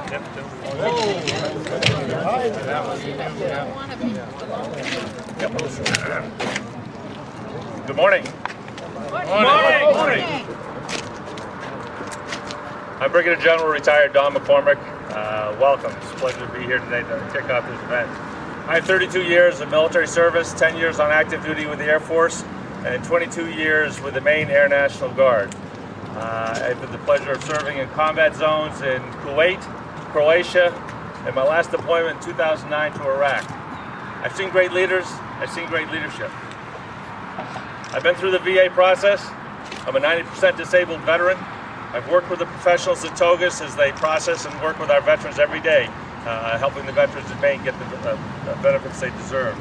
Good morning. Good morning. I'm Brigadier General retired Don McCormack. Welcome. It's a pleasure to be here today to kick off this event. I have 32 years of military service, 10 years on active duty with the Air Force, and 22 years with the Maine National Guard. I've had the pleasure of serving in combat zones in Kuwait, Croatia, and my last deployment in 2009 to Iraq. I've seen great leaders, I've seen great leadership. I've been through the VA process. I'm a 90% disabled veteran. I've worked with the professionals at Togas as they process and work with our veterans every day, helping the veterans in Maine get the benefits they deserve.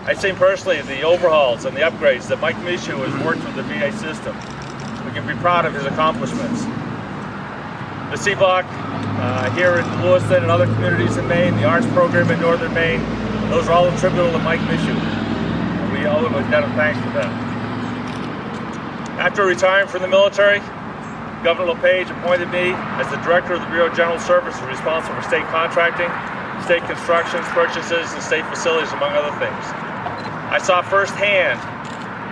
I've seen personally the overhauls and the upgrades that Mike Michaud has worked with the VA system. We can be proud of his accomplishments. The C-Block here in Lewiston and other communities in Maine, the Arts program in northern Maine, those are all attributable to Mike Michaud. We owe him a debt of thanks for that. After retiring from the military, Governor LePage appointed me as the Director of the Bureau of General Services responsible for state contracting, state constructions, purchases, and state facilities, among other things. I saw firsthand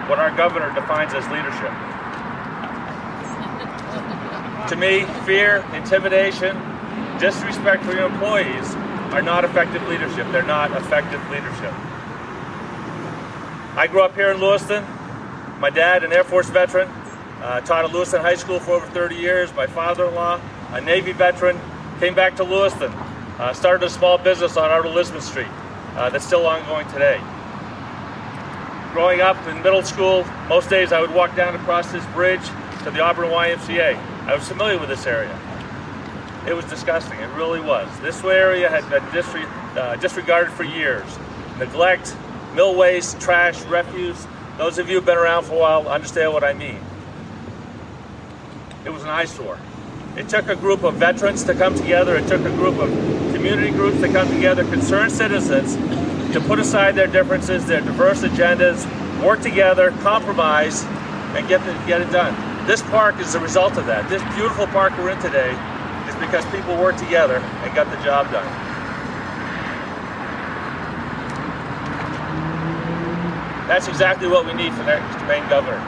what our governor defines as leadership. To me, fear, intimidation, disrespect for your employees are not effective leadership. They're not effective leadership. I grew up here in Lewiston. My dad, an Air Force veteran, taught at Lewiston High School for over 30 years. My father-in-law, a Navy veteran, came back to Lewiston, started a small business on Outer Lisbon Street that's still ongoing today. Growing up in middle school, most days I would walk down across this bridge to the Auburn YMCA. I was familiar with this area. It was disgusting, it really was. This area had been disregarded for years. Neglect, mill waste, trash, refuse. Those of you who've been around for a while understand what I mean. It was an eyesore. It took a group of veterans to come together. It took a group of community groups to come together, concerned citizens, to put aside their differences, their diverse agendas, work together, compromise, and get it done. This park is the result of that. This beautiful park we're in today is because people worked together and got the job done. That's exactly what we need for the next Maine governor.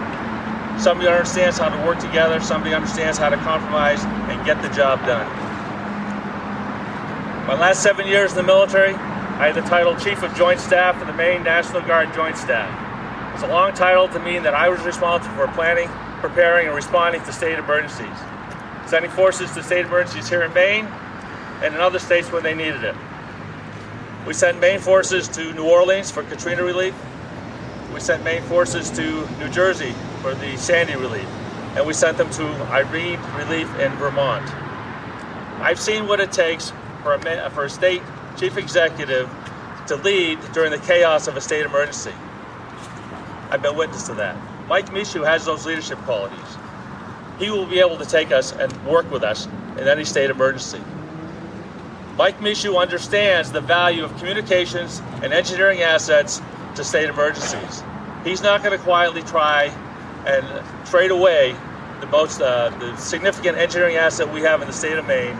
Somebody who understands how to work together, somebody who understands how to compromise and get the job done. My last 7 years in the military, I had the title Chief of Joint Staff for the Maine National Guard Joint Staff. It's a long title to mean that I was responsible for planning, preparing, and responding to state emergencies, sending forces to state emergencies here in Maine and in other states when they needed it. We sent Maine forces to New Orleans for Katrina relief. We sent Maine forces to New Jersey for the Sandy relief, and we sent them to Irene relief in Vermont. I've seen what it takes for a state chief executive to lead during the chaos of a state emergency. I've been witness to that. Mike Michaud has those leadership qualities. He will be able to take us and work with us in any state emergency. Mike Michaud understands the value of communications and engineering assets to state emergencies. He's not going to quietly try and trade away the significant engineering asset we have in the state of Maine,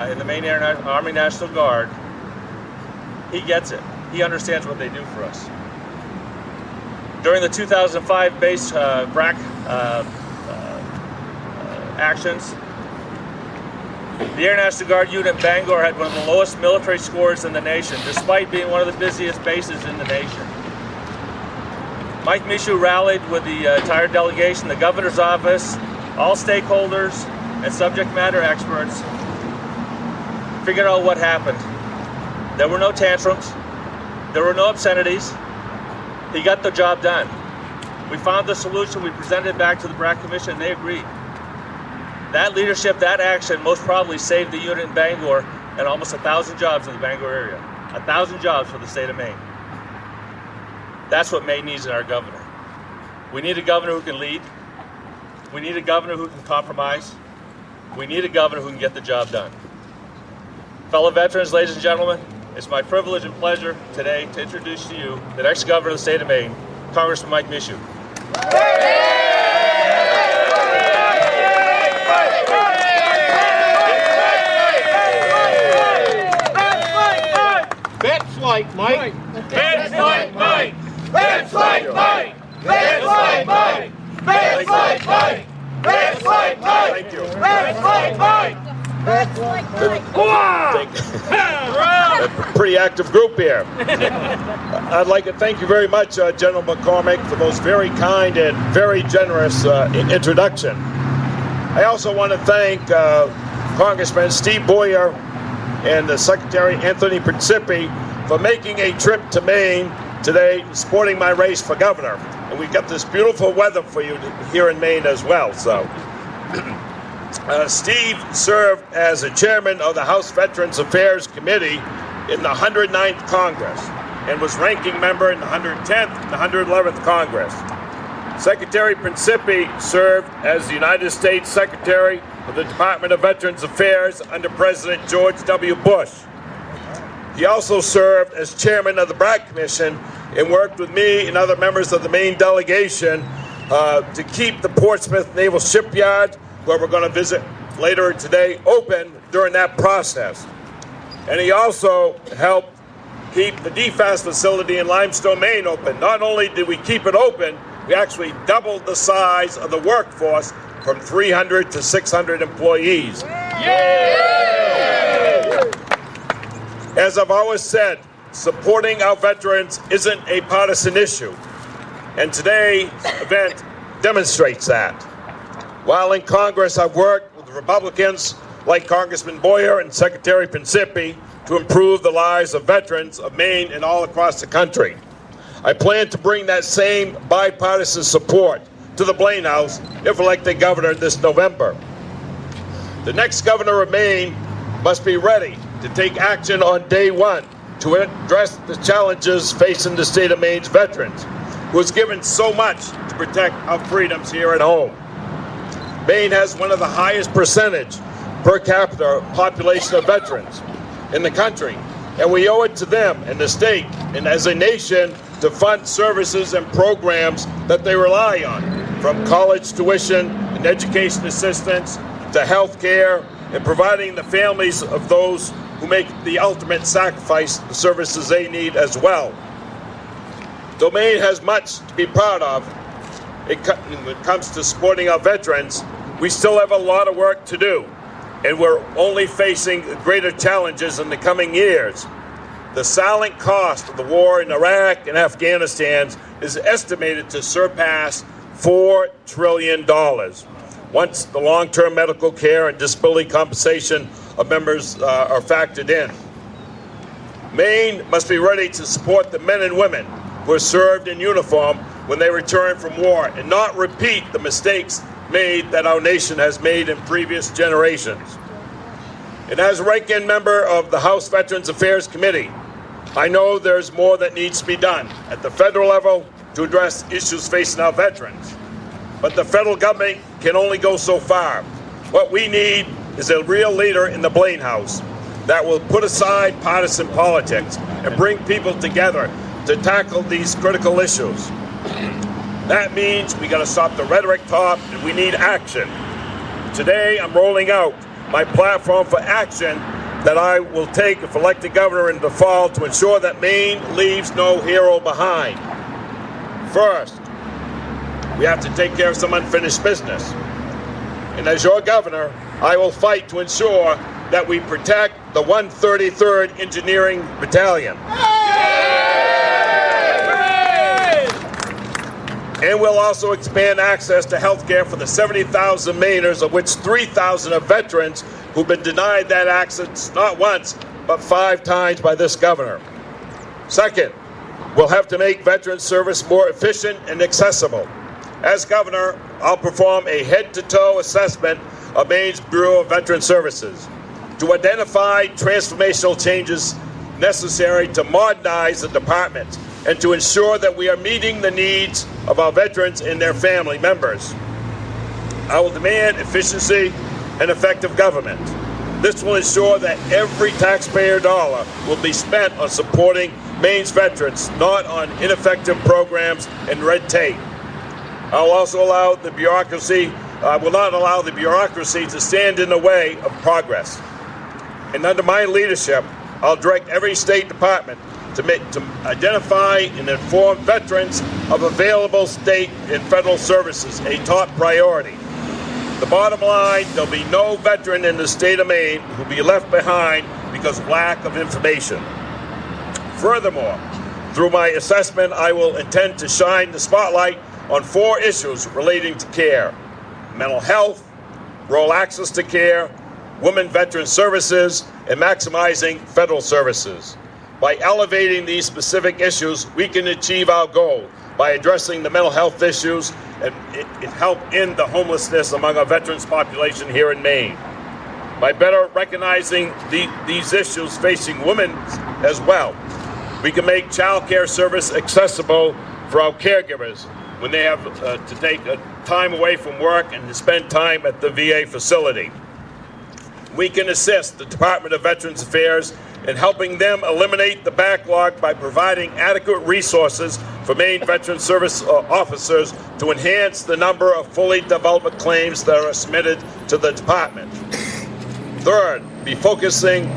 in the Maine Army National Guard. He gets it. He understands what they do for us. During the 2005 base BRAC actions, the Air National Guard unit in Bangor had one of the lowest military scores in the nation, despite being one of the busiest bases in the nation. Mike Michaud rallied with the entire delegation, the governor's office, all stakeholders, and subject matter experts, figured out what happened. There were no tantrums. There were no obscenities. He got the job done. We found the solution. We presented it back to the BRAC Commission, and they agreed. That leadership, that action, most probably saved the unit in Bangor and almost 1,000 jobs in the Bangor area. 1,000 jobs for the state of Maine. That's what Maine needs in our governor. We need a governor who can lead. We need a governor who can compromise. We need a governor who can get the job done. Fellow veterans, ladies and gentlemen, it's my privilege and pleasure today to introduce to you the next governor of the state of Maine, Congressman Mike Michaud. like Mike. Vets like Mike. Vets like Mike. Vets like Mike. Vets like Mike. Vets like Mike. Thank you. Vets like Mike. Vets like Mike. A pretty active group here. I'd like to thank you very much, General McCormack, for those very kind and very generous introduction. I also want to thank Congressman Steve Boyer and the Secretary Anthony Principi for making a trip to Maine today, supporting my race for governor. And we've got this beautiful weather for you here in Maine as well. So, Steve served as the chairman of the House Veterans Affairs Committee in the 109th Congress and was ranking member in the 110th and the 111th Congress. Secretary Principi served as the United States Secretary of the Department of Veterans Affairs under President George W. Bush. He also served as chairman of the Brig Commission and worked with me and other members of the Maine delegation to keep the Portsmouth Naval Shipyard, where we're going to visit later today, open during that process. And he also helped keep the DFAS facility in Limestone, Maine open. Not only did we keep it open, we actually doubled the size of the workforce from 300 to 600 employees. Yay! As I've always said, supporting our veterans isn't a partisan issue, and today's event demonstrates that. While in Congress, I've worked with Republicans like Congressman Boyer and Secretary Principi to improve the lives of veterans of Maine and all across the country. I plan to bring that same bipartisan support to the Blaine House if elected governor this November. The next governor of Maine must be ready to take action on day one to address the challenges facing the state of Maine's veterans, who has given so much to protect our freedoms here at home. Maine has one of the highest percentage per capita population of veterans in the country, and we owe it to them and the state and as a nation to fund services and programs that they rely on, from college tuition and education assistance to health care and providing the families of those who make the ultimate sacrifice the services they need as well. Though Maine has much to be proud of when it comes to supporting our veterans, we still have a lot of work to do, and we're only facing greater challenges in the coming years. The silent cost of the war in Iraq and Afghanistan is estimated to surpass $4 trillion once the long-term medical care and disability compensation of members are factored in. Maine must be ready to support the men and women who are served in uniform when they return from war and not repeat the mistakes made that our nation has made in previous generations. And as a ranking member of the House Veterans Affairs Committee, I know there's more that needs to be done at the federal level to address issues facing our veterans. But the federal government can only go so far. What we need is a real leader in the Blaine House that will put aside partisan politics and bring people together to tackle these critical issues. That means we got to stop the rhetoric talk and we need action. Today I'm rolling out my platform for action that I will take if elected governor in the fall to ensure that Maine leaves no hero behind. First, we have to take care of some unfinished business. And as your governor, I will fight to ensure that we protect the 133rd Engineering Battalion. And we'll also expand access to health care for the 70,000 Mainers, of which 3,000 are veterans who've been denied that access not once, but 5 times by this governor. Second, we'll have to make veteran service more efficient and accessible. As governor, I'll perform a head-to-toe assessment of Maine's Bureau of Veteran Services to identify transformational changes necessary to modernize the department and to ensure that we are meeting the needs of our veterans and their family members. I will demand efficiency and effective government. This will ensure that every taxpayer dollar will be spent on supporting Maine's veterans, not on ineffective programs and red tape. I will also allow the bureaucracy, will not allow the bureaucracy to stand in the way of progress. And under my leadership, I'll direct every state department to identify and inform veterans of available state and federal services, a top priority. The bottom line, there'll be no veteran in the state of Maine who will be left behind because of lack of information. Furthermore, through my assessment, I will intend to shine the spotlight on 4 issues relating to care: mental health, rural access to care, women veteran services, and maximizing federal services. By elevating these specific issues, we can achieve our goal by addressing the mental health issues and help end the homelessness among our veterans population here in Maine. By better recognizing these issues facing women as well, we can make child care service accessible for our caregivers when they have to take time away from work and to spend time at the VA facility. We can assist the Department of Veterans Affairs in helping them eliminate the backlog by providing adequate resources for Maine Veteran Service officers to enhance the number of fully developed claims that are submitted to the department. Third, be focusing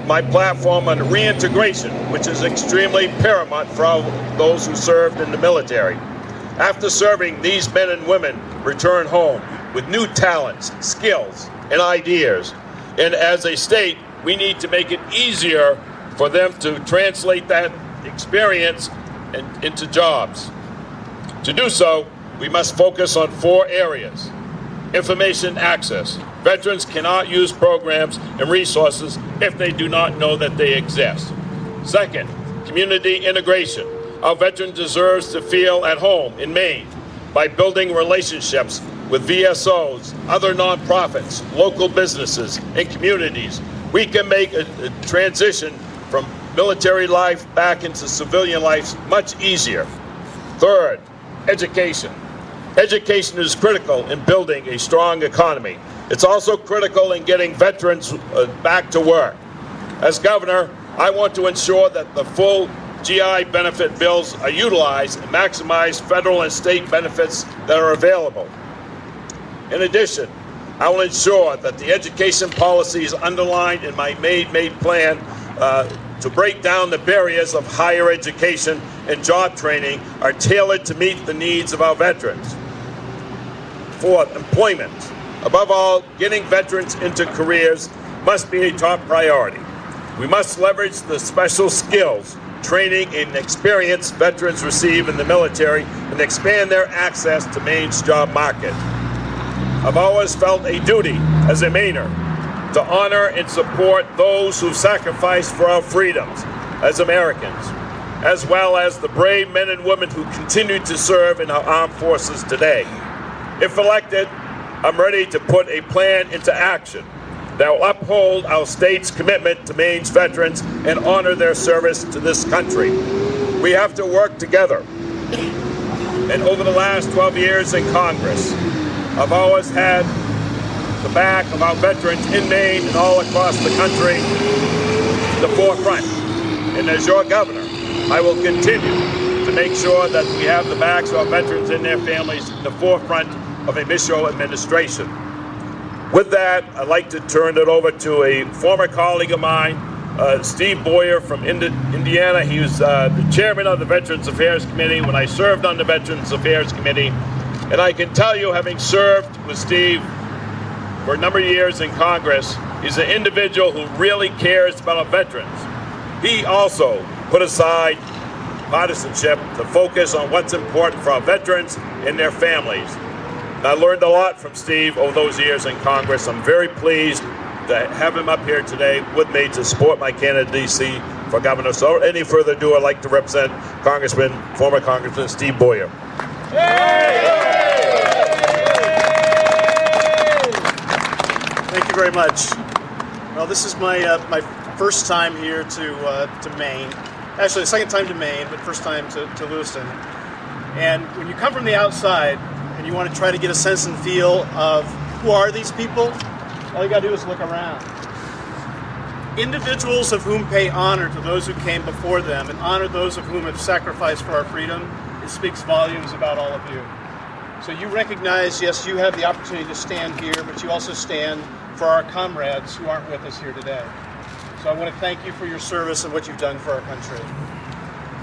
my platform on reintegration, which is extremely paramount for all those who served in the military. After serving, these men and women return home with new talents, skills, and ideas. And as a state, we need to make it easier for them to translate that experience into jobs. To do so, we must focus on 4 areas. Information access. Veterans cannot use programs and resources if they do not know that they exist. Second, community integration. Our veteran deserves to feel at home in Maine by building relationships with VSOs, other nonprofits, local businesses, and communities. We can make a transition from military life back into civilian life much easier. Third, education. Education is critical in building a strong economy. It's also critical in getting veterans back to work. As governor, I want to ensure that the full GI benefit bills are utilized and maximize federal and state benefits that are available. In addition, I will ensure that the education policies underlined in my Made plan to break down the barriers of higher education and job training are tailored to meet the needs of our veterans. Fourth, employment. Above all, getting veterans into careers must be a top priority. We must leverage the special skills, training, and experience veterans receive in the military and expand their access to Maine's job market. I've always felt a duty as a Mainer to honor and support those who've sacrificed for our freedoms as Americans, as well as the brave men and women who continue to serve in our armed forces today. If elected, I'm ready to put a plan into action that will uphold our state's commitment to Maine's veterans and honor their service to this country. We have to work together. And over the last 12 years in Congress, I've always had the back of our veterans in Maine and all across the country to the forefront. And as your governor, I will continue to make sure that we have the backs of our veterans and their families in the forefront of a Michaud administration. With that, I'd like to turn it over to a former colleague of mine, Steve Boyer from Indiana. He was the chairman of the Veterans Affairs Committee when I served on the Veterans Affairs Committee. And I can tell you, having served with Steve for a number of years in Congress, he's an individual who really cares about our veterans. He also put aside partisanship to focus on what's important for our veterans and their families. And I learned a lot from Steve over those years in Congress. I'm very pleased to have him up here today with me to support my candidacy for governor. So without any further ado, I'd like to represent former Congressman Steve Boyer. Thank you very much. Well, this is my first time here to Maine. Actually, the second time to Maine, but first time to Lewiston. And when you come from the outside and you want to try to get a sense and feel of who are these people, all you got to do is look around. Individuals of whom pay honor to those who came before them and honor those of whom have sacrificed for our freedom, it speaks volumes about all of you. So you recognize, yes, you have the opportunity to stand here, but you also stand for our comrades who aren't with us here today. So I want to thank you for your service and what you've done for our country.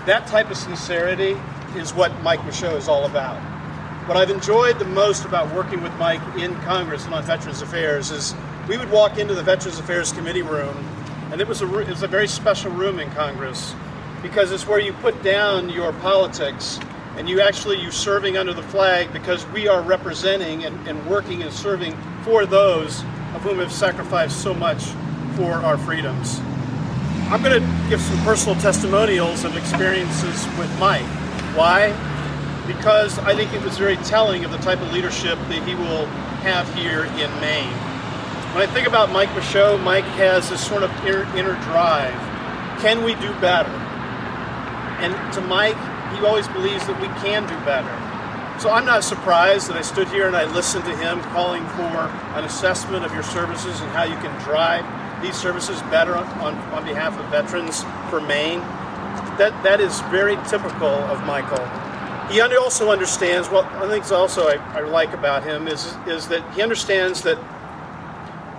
that type of sincerity is what Mike Michaud is all about. What I've enjoyed the most about working with Mike in Congress and on Veterans Affairs is we would walk into the Veterans Affairs Committee room, and it was a very special room in Congress because it's where you put down your politics and you're serving under the flag because we are representing and working and serving for those of whom have sacrificed so much for our freedoms. I'm going to give some personal testimonials of experiences with Mike. Why? Because I think it was very telling of the type of leadership that he will have here in Maine. When I think about Mike Michaud, Mike has this sort of inner drive. Can we do better? And to Mike, he always believes that we can do better. So I'm not surprised that I stood here and I listened to him calling for an assessment of your services and how you can drive these services better on behalf of veterans for Maine. That is very typical of Michael. He also understands, well, one of the things also I like about him is that he understands that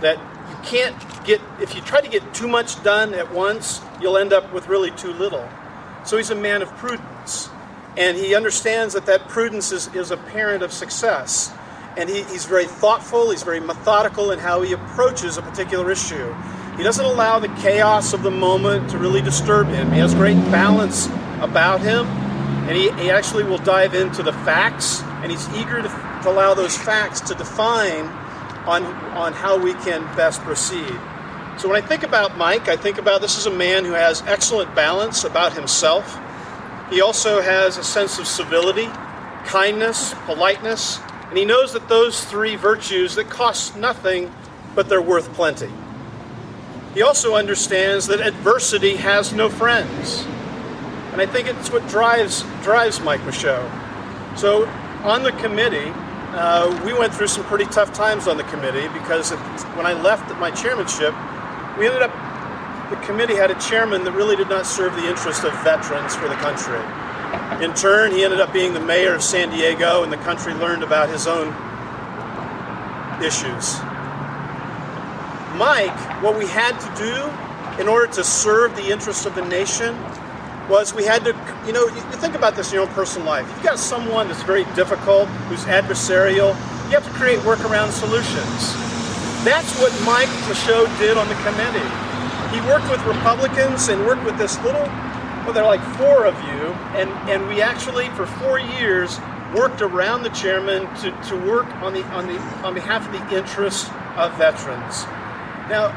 you can't get, if you try to get too much done at once, you'll end up with really too little. So he's a man of prudence. And he understands that prudence is a parent of success. And he's very thoughtful, he's very methodical in how he approaches a particular issue. He doesn't allow the chaos of the moment to really disturb him. He has great balance about him, and he actually will dive into the facts, and he's eager to allow those facts to define on how we can best proceed. So when I think about Mike, I think about this is a man who has excellent balance about himself. He also has a sense of civility, kindness, politeness, and he knows that those three virtues that cost nothing, but they're worth plenty. He also understands that adversity has no friends. And I think it's what drives Mike Michaud. So on the committee, we went through some pretty tough times on the committee because when I left my chairmanship, the committee had a chairman that really did not serve the interest of veterans for the country. In turn, he ended up being the mayor of San Diego, and the country learned about his own issues. Mike, what we had to do in order to serve the interests of the nation was we had to, you think about this in your own personal life. You've got someone that's very difficult, who's adversarial, you have to create workaround solutions. That's what Mike Michaud did on the committee. He worked with Republicans and worked with this little, well, there are like four of you, and we actually, for 4 years, worked around the chairman to work on behalf of the interests of veterans. Now,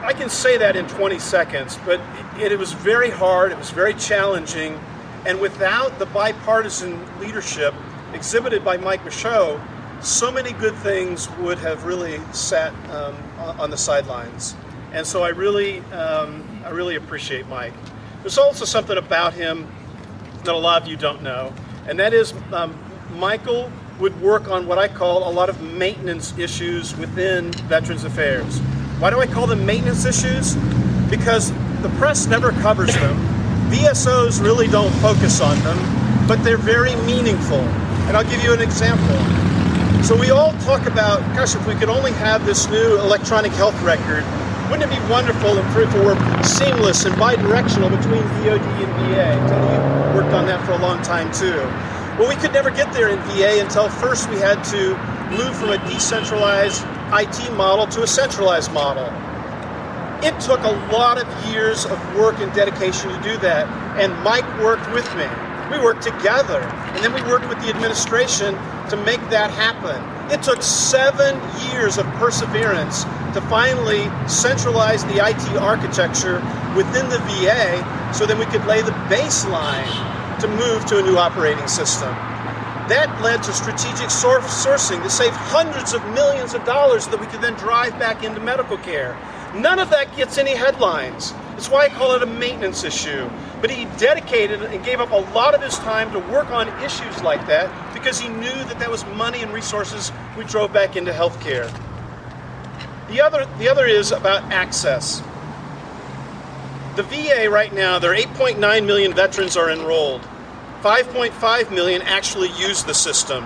I can say that in 20 seconds, but it was very hard, it was very challenging, and without the bipartisan leadership exhibited by Mike Michaud, so many good things would have really sat on the sidelines. And so I really appreciate Mike. There's also something about him that a lot of you don't know, and that is Michael would work on what I call a lot of maintenance issues within Veterans Affairs. Why do I call them maintenance issues? Because the press never covers them. VSOs really don't focus on them, but they're very meaningful. And I'll give you an example. So we all talk about, gosh, if we could only have this new electronic health record, wouldn't it be wonderful if it were seamless and bi-directional between DOD and VA? Tony worked on that for a long time too. Well, we could never get there in VA until first we had to move from a decentralized IT model to a centralized model. It took a lot of years of work and dedication to do that, and Mike worked with me. We worked together, and then we worked with the administration to make that happen. It took 7 years of perseverance to finally centralize the IT architecture within the VA so that we could lay the baseline to move to a new operating system. That led to strategic sourcing that saved hundreds of millions of dollars that we could then drive back into medical care. None of that gets any headlines. That's why I call it a maintenance issue. But he dedicated and gave up a lot of his time to work on issues like that because he knew that was money and resources we drove back into healthcare. The other is about access. The VA right now, there are 8.9 million veterans are enrolled. 5.5 million actually use the system.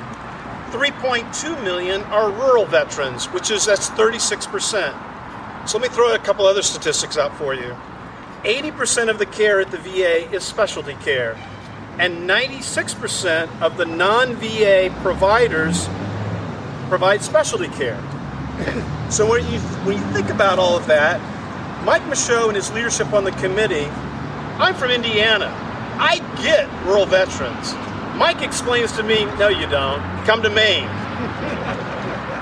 3.2 million are rural veterans, that's 36%. So let me throw a couple other statistics out for you. 80% of the care at the VA is specialty care, and 96% of the non-VA providers provide specialty care. So when you think about all of that, Mike Michaud and his leadership on the committee, I'm from Indiana. I get rural veterans. Mike explains to me, no you don't, come to Maine.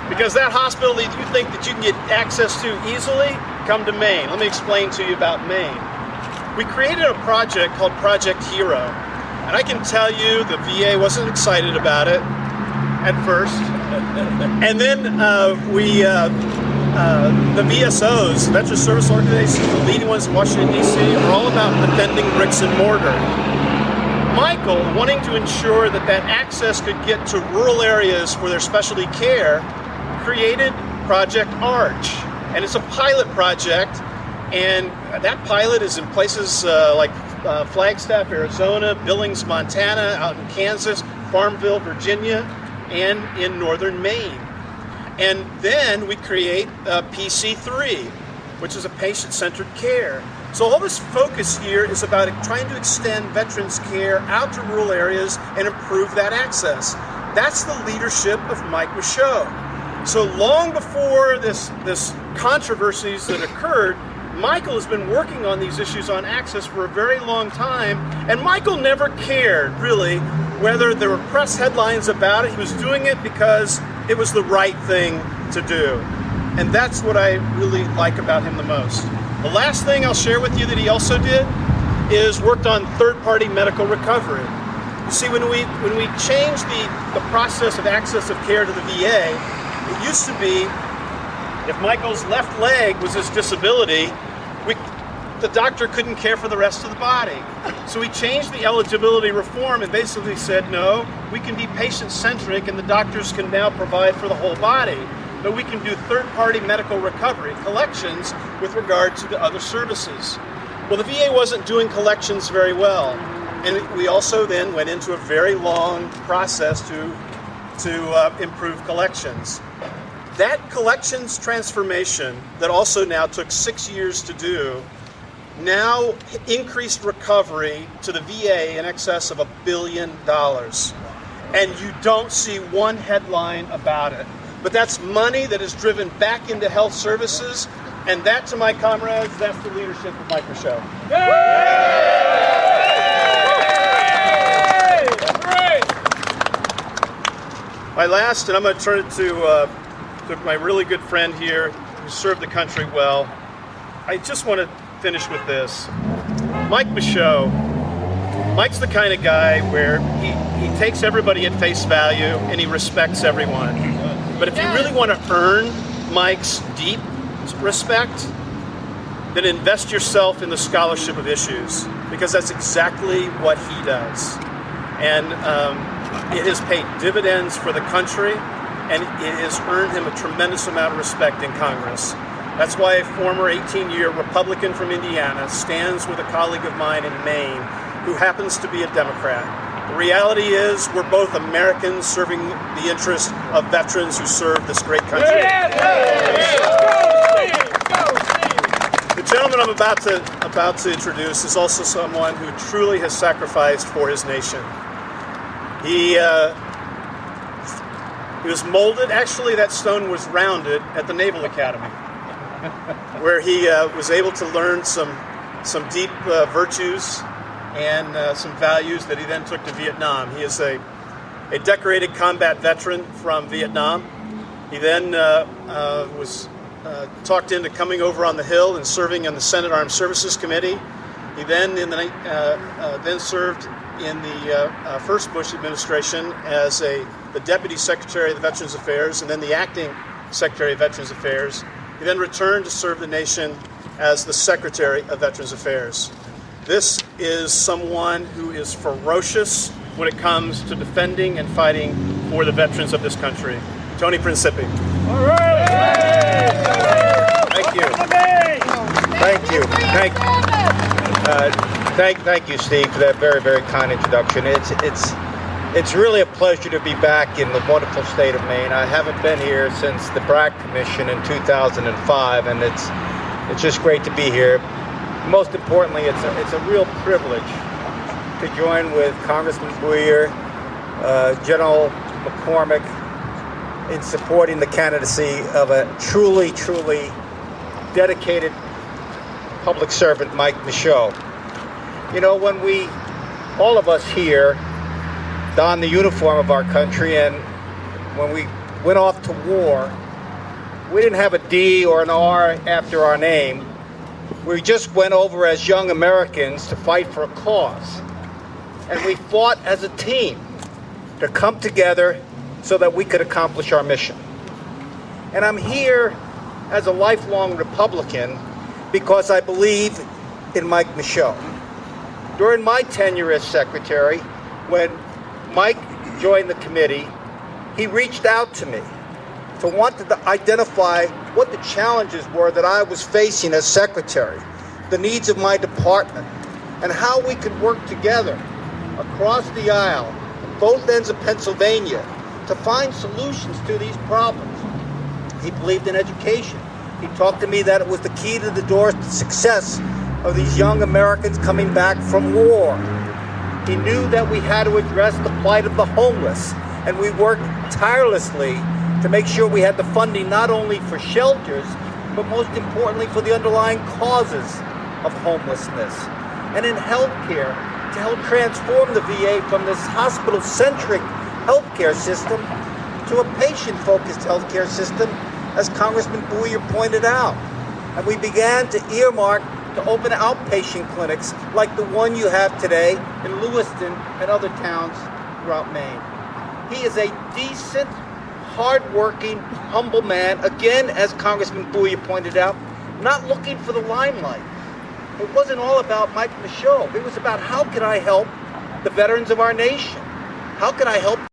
Because that hospital that you think that you can get access to easily, come to Maine. Let me explain to you about Maine. We created a project called Project Hero. And I can tell you the VA wasn't excited about it at first. And then the VSOs, Veteran Service Organizations, the leading ones in Washington, D.C., are all about defending bricks and mortar. Michael, wanting to ensure that that access could get to rural areas for their specialty care, created Project Arch. And it's a pilot project, and that pilot is in places like Flagstaff, Arizona, Billings, Montana, out in Kansas, Farmville, Virginia, and in northern Maine. And then we create PC3, which is a patient-centered care. So all this focus here is about trying to extend veterans care out to rural areas and improve that access. That's the leadership of Mike Michaud. So long before this controversies that occurred, Michael has been working on these issues on access for a very long time, and Michael never cared, really, whether there were press headlines about it. He was doing it because it was the right thing to do. And that's what I really like about him the most. The last thing I'll share with you that he also did is worked on third-party medical recovery. You see, when we changed the process of access of care to the VA, it used to be if Michael's left leg was his disability, the doctor couldn't care for the rest of the body. So we changed the eligibility reform and basically said, no, we can be patient-centric and the doctors can now provide for the whole body. But we can do third-party medical recovery, collections, with regard to the other services. Well, the VA wasn't doing collections very well. And we also then went into a very long process to improve collections. That collections transformation that also now took 6 years to do now increased recovery to the VA in excess of $1 billion. And you don't see one headline about it. But that's money that is driven back into health services, and that, to my comrades, that's the leadership of Mike Michaud. My last, and I'm going to turn it to my really good friend here who served the country well. I just want to finish with this. Mike Michaud. Mike's the kind of guy where he takes everybody at face value and he respects everyone. But if you really want to earn Mike's deep respect, then invest yourself in the scholarship of issues, because that's exactly what he does. And it has paid dividends for the country, and it has earned him a tremendous amount of respect in Congress. That's why a former 18-year Republican from Indiana stands with a colleague of mine in Maine who happens to be a Democrat. The reality is we're both Americans serving the interest of veterans who serve this great country. The gentleman I'm about to introduce is also someone who truly has sacrificed for his nation. He was molded, actually that stone was rounded at the Naval Academy, where he was able to learn some deep virtues and some values that he then took to Vietnam. He is a decorated combat veteran from Vietnam. He then was talked into coming over on the Hill and serving in the Senate Armed Services Committee. He then then served in the first Bush administration as the Deputy Secretary of the Veterans Affairs and then the Acting Secretary of Veterans Affairs. He then returned to serve the nation as the Secretary of Veterans Affairs. This is someone who is ferocious when it comes to defending and fighting for the veterans of this country. Tony Principi. All right. Thank you. Thank you. Thank you, Steve, for that very, very kind introduction. It's really a pleasure to be back in the wonderful state of Maine. I haven't been here since the Brig Commission in 2005, and it's just great to be here. Most importantly, it's a real privilege to join with Congressman Buyer, General McCormack, in supporting the candidacy of a truly, truly dedicated public servant, Mike Michaud. You know, when all of us here, don the uniform of our country, and when we went off to war, we didn't have a D or an R after our name. We just went over as young Americans to fight for a cause. And we fought as a team to come together so that we could accomplish our mission. And I'm here as a lifelong Republican because I believe in Mike Michaud. During my tenure as secretary, when Mike joined the committee, he reached out to me to want to identify what the challenges were that I was facing as secretary, the needs of my department, and how we could work together across the aisle, both ends of Pennsylvania, to find solutions to these problems. He believed in education. He talked to me that it was the key to the doors to success of these young Americans coming back from war. He knew that we had to address the plight of the homeless, and we worked tirelessly to make sure we had the funding not only for shelters, but most importantly for the underlying causes of homelessness. And in healthcare, to help transform the VA from this hospital-centric healthcare system to a patient-focused healthcare system, as Congressman Buyer pointed out. And we began to earmark to open outpatient clinics like the one you have today in Lewiston and other towns throughout Maine. He is a decent, hard-working, humble man, again, as Congressman Buyer pointed out, not looking for the limelight. It wasn't all about Mike Michaud. It was about how can I help the veterans of our nation? How can I help